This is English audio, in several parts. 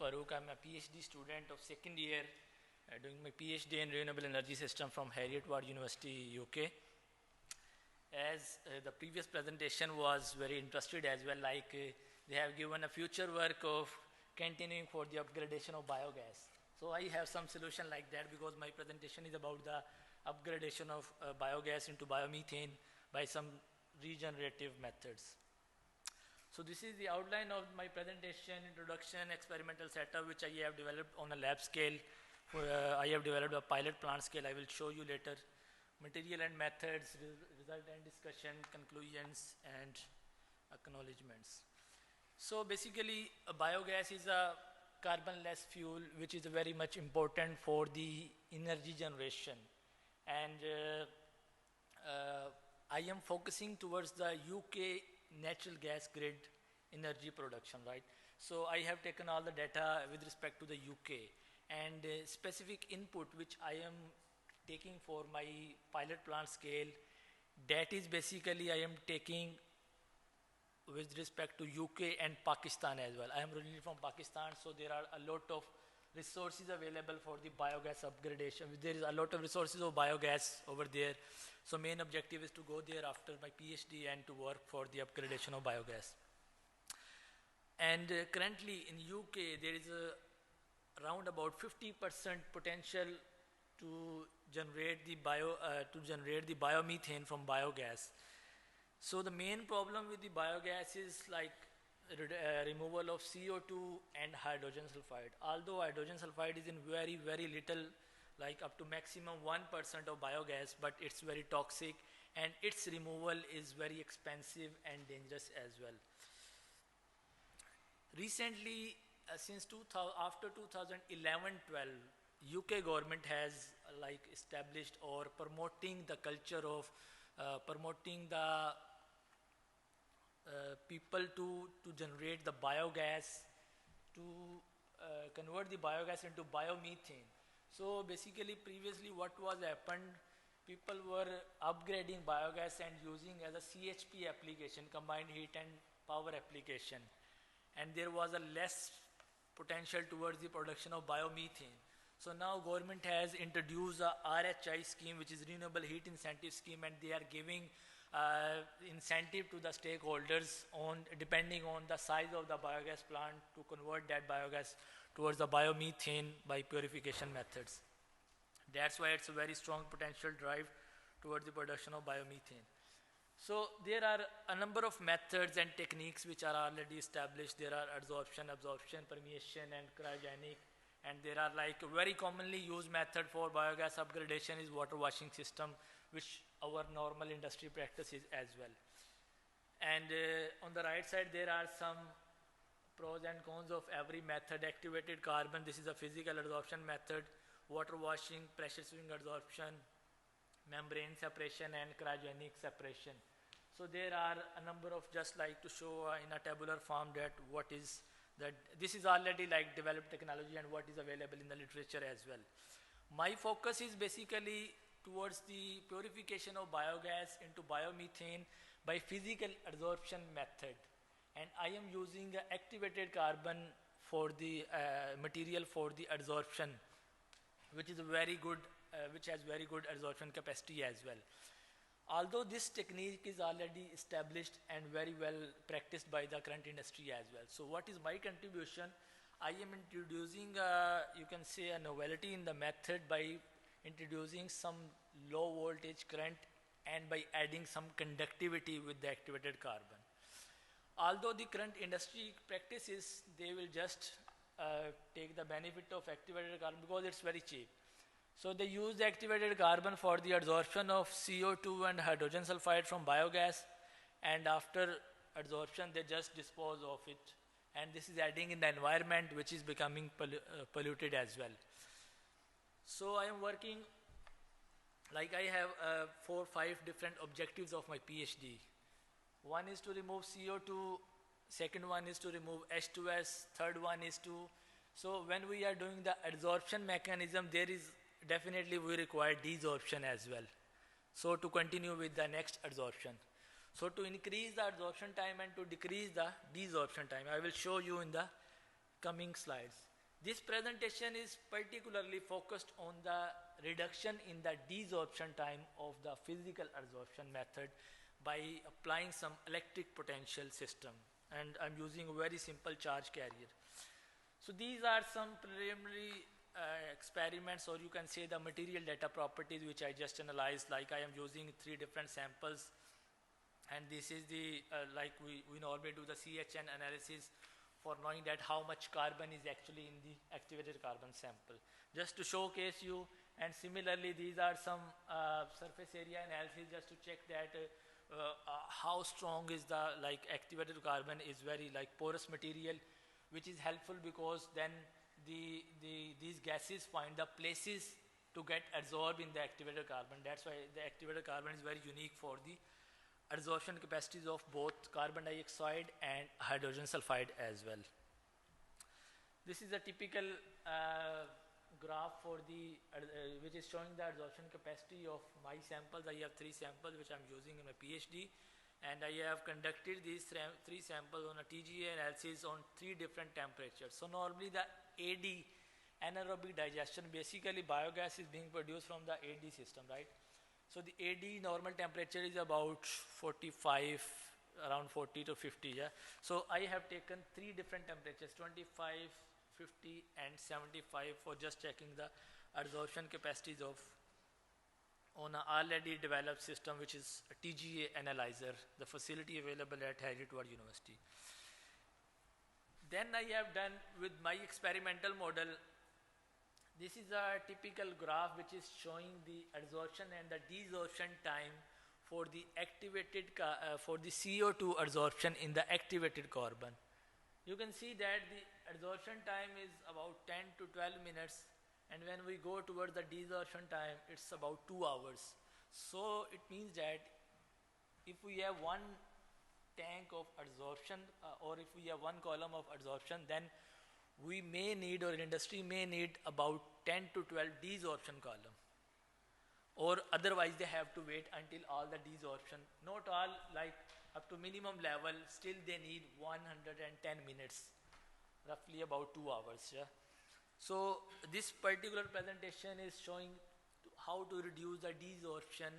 Farooq. I'm a PhD student of second year doing my PhD in renewable energy system from Heriot-Watt University, UK. As the previous presentation was very interested as well, they have given a future work of continuing for the upgradation of biogas. So I have some solution like that because my presentation is about the upgradation of biogas into biomethane by some regenerative methods. So this is the outline of my presentation, introduction, experimental setup, which I have developed on a lab scale. I have developed a pilot plant scale. I will show you later. Material and methods, result and discussion, conclusions, and acknowledgements. So basically, biogas is a carbonless fuel, which is very much important for the energy generation. And I am focusing towards the UK natural gas grid energy production, right? So I have taken all the data with respect to the UK and specific input which I am taking for my pilot plant scale. That is basically I am taking with respect to UK and Pakistan as well. I am originally from Pakistan, so there are a lot of resources available for the biogas upgradation. There is a lot of resources of biogas over there. So main objective is to go there after my PhD and to work for the upgradation of biogas. And currently in UK there is around about 50% potential to generate the biomethane from biogas. So the main problem with the biogas is like removal of CO2 and hydrogen sulfide. Although hydrogen sulfide is in very, very little, like up to maximum 1% of biogas, but it's very toxic and its removal is very expensive and dangerous as well. Recently, after 2011-12, UK government has established or promoting the culture of promoting the people to generate the biogas, to convert the biogas into biomethane. So basically previously what was happened, people were upgrading biogas and using as a CHP application, combined heat and power application. And there was a less potential towards the production of biomethane. So now government has introduced a RHI scheme, which is Renewable Heat Incentive Scheme, and they are giving incentive to the stakeholders depending on the size of the biogas plant to convert that biogas towards the biomethane by purification methods. That's why it's a very strong potential drive towards the production of biomethane. So there are a number of methods and techniques which are already established. There are absorption, permeation, and cryogenic. And there are very commonly used method for biogas upgradation is water washing system, which our normal industry practices as well. And on the right side, there are some pros and cons of every method. Activated carbon, this is a physical adsorption method. Water washing, pressure swing adsorption, membrane separation, and cryogenic separation. So there are a number of, just like to show in a tabular form that this is already developed technology and what is available in the literature as well. My focus is basically towards the purification of biogas into biomethane by physical adsorption method. And I am using activated carbon for the material for the adsorption, which is very good, which has very good adsorption capacity as well. Although this technique is already established and very well practiced by the current industry as well. So what is my contribution? I am introducing, you can say, a novelty in the method by introducing some low voltage current and by adding some conductivity with the activated carbon. Although the current industry practices, they will just take the benefit of activated carbon because it's very cheap. So they use the activated carbon for the adsorption of CO2 and hydrogen sulfide from biogas, and after adsorption they just dispose of it, and this is adding in the environment, which is becoming polluted as well. So I am working, I have 4 or 5 different objectives of my PhD. One is to remove CO2, second one is to remove H2S, third one is to, so when we are doing the adsorption mechanism, there is definitely we require desorption as well. So to continue with the next adsorption. So to increase the adsorption time and to decrease the desorption time, I will show you in the coming slides. This presentation is particularly focused on the reduction in the desorption time of the physical adsorption method by applying some electric potential system, and I'm using a very simple charge carrier. So these are some preliminary experiments, or you can say the material data properties, which I just analyzed. Like I am using 3 different samples, and this is the like we normally do the CHN analysis for knowing that how much carbon is actually in the activated carbon sample, just to showcase you. And similarly, these are some surface area analysis just to check that how strong is the activated carbon is very porous material, which is helpful because then these gases find the places to get absorbed in the activated carbon. That's why the activated carbon is very unique for the adsorption capacities of both carbon dioxide and hydrogen sulfide as well. This is a typical graph for the which is showing the adsorption capacity of my samples. I have 3 samples which I'm using in my PhD, and I have conducted these 3 samples on a TGA analysis on 3 different temperatures. So normally the AD, anaerobic digestion, basically biogas is being produced from the AD system, right? So the AD normal temperature is about 45, around 40 to 50, yeah. So I have taken 3 different temperatures, 25, 50 and 75, for just checking the adsorption capacities of on an already developed system, which is a TGA analyzer, the facility available at Harry-Edward University. Then I have done with my experimental model. This is a typical graph which is showing the adsorption and the desorption time for the activated for the CO2 adsorption in the activated carbon. You can see that the adsorption time is about 10 to 12 minutes, and when we go towards the desorption time, it's about 2 hours. So it means that if we have 1 tank of adsorption or if we have 1 column of adsorption, then we may need, or industry may need, about 10 to 12 desorption column, or otherwise they have to wait until all the desorption, not all, up to minimum level, still they need 110 minutes, roughly about 2 hours. Yeah. So this particular presentation is showing how to reduce the desorption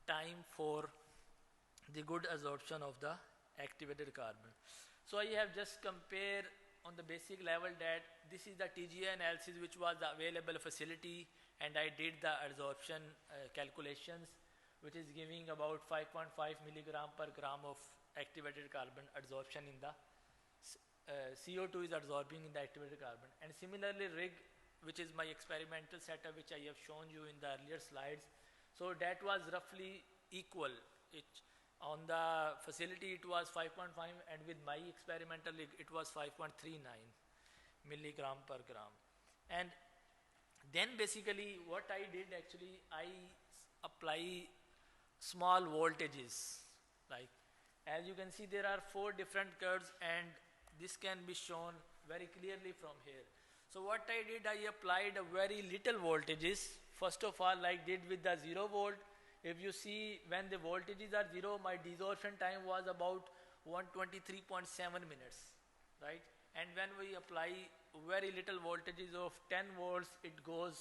time for the good absorption of the activated carbon. So I have just compared on the basic level that this is the TGA analysis which was the available facility, and I did the adsorption calculations, which is giving about 5.5 milligram per gram of activated carbon adsorption in the CO2 is absorbing in the activated carbon. And similarly RIG, which is my experimental setup which I have shown you in the earlier slides, so that was roughly equal. On the facility it was 5.5, and with my experimental it was 5.39 milligram per gram. And then basically what I did, actually I apply small voltages, as you can see there are 4 different curves, and this can be shown very clearly from here. So what I did, I applied a very little voltages. First of all, like did with the 0 volt. If you see, when the voltages are 0, my desorption time was about 123.7 minutes, right? And when we apply very little voltages of 10 volts, it goes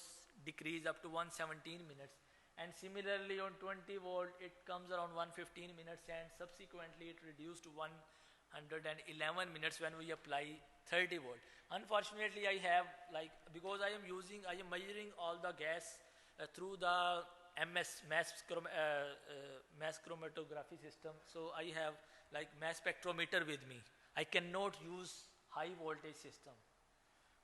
decrease up to 117 minutes. And similarly on 20 volt, it comes around 115 minutes, and subsequently it reduced to 111 minutes when we apply 30 volt. Unfortunately, I have because I am measuring all the gas through the mass chromatography system. So I have mass spectrometer with me. I cannot use high voltage system.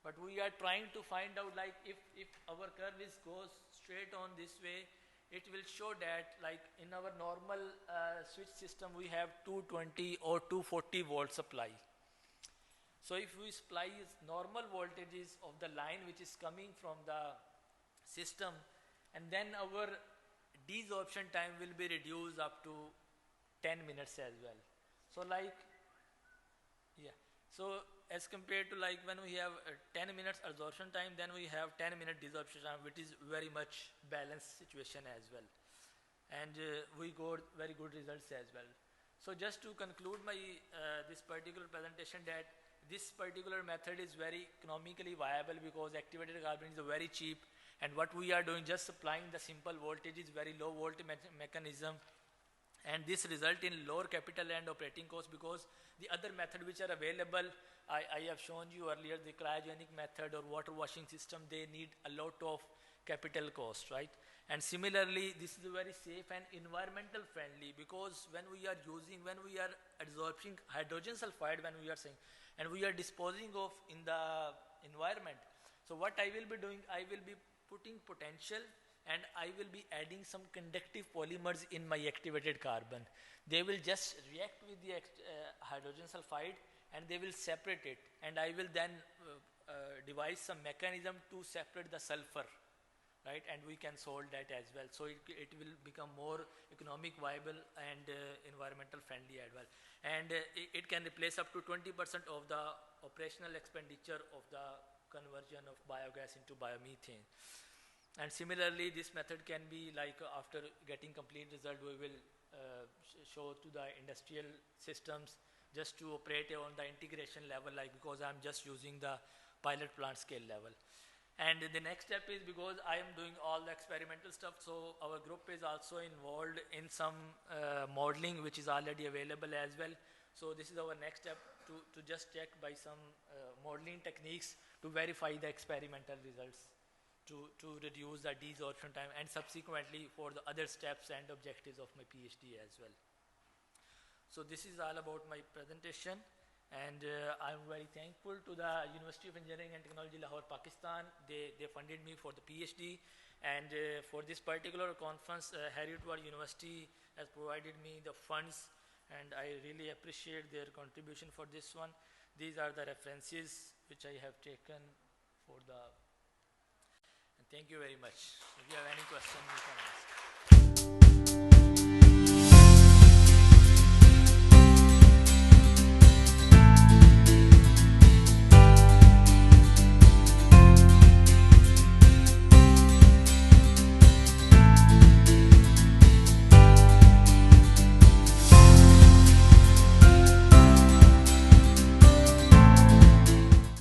But we are trying to find out if our curve goes straight on this way, it will show that in our normal switch system we have 220 or 240 volt supply. So if we supply normal voltages of the line which is coming from the system, and then our desorption time will be reduced up to 10 minutes as well. So so as compared to when we have 10 minutes absorption time, then we have 10-minute desorption time, which is very much balanced situation as well. And we got very good results as well. So just to conclude my this particular presentation, that this particular method is very economically viable because activated carbon is very cheap, and what we are doing, just supplying the simple voltage, is very low voltage mechanism, and this result in lower capital and operating cost, because the other method which are available, I have shown you earlier, the cryogenic method or water washing system, they need a lot of capital cost, right? And similarly, this is very safe and environmental friendly, because when we are absorbing hydrogen sulfide, when we are saying, and we are disposing of in the environment. So what I will be doing, I will be putting potential, and I will be adding some conductive polymers in my activated carbon. They will just react with the hydrogen sulfide, and they will separate it, and I will then devise some mechanism to separate the sulfur, right? And we can solve that as well. So it will become more economic viable and environmental friendly as well. And it can replace up to 20% of the operational expenditure of the conversion of biogas into biomethane. And similarly, this method can be like, after getting complete result, we will show to the industrial systems just to operate on the integration level, like, because I'm just using the pilot plant scale level. And the next step is, because I am doing all the experimental stuff, so our group is also involved in some modeling which is already available as well. So this is our next step, to just check by some modeling techniques to verify the experimental results, to reduce the desorption time, and subsequently for the other steps and objectives of my PhD as well. So this is all about my presentation, and I'm very thankful to the University of Engineering and Technology, Lahore, Pakistan. They funded me for the PhD, and for this particular conference, Heriot-Watt University has provided me the funds, and I really appreciate their contribution for this one. These are the references which I have taken for the. Thank you very much. If you have any questions, you can ask.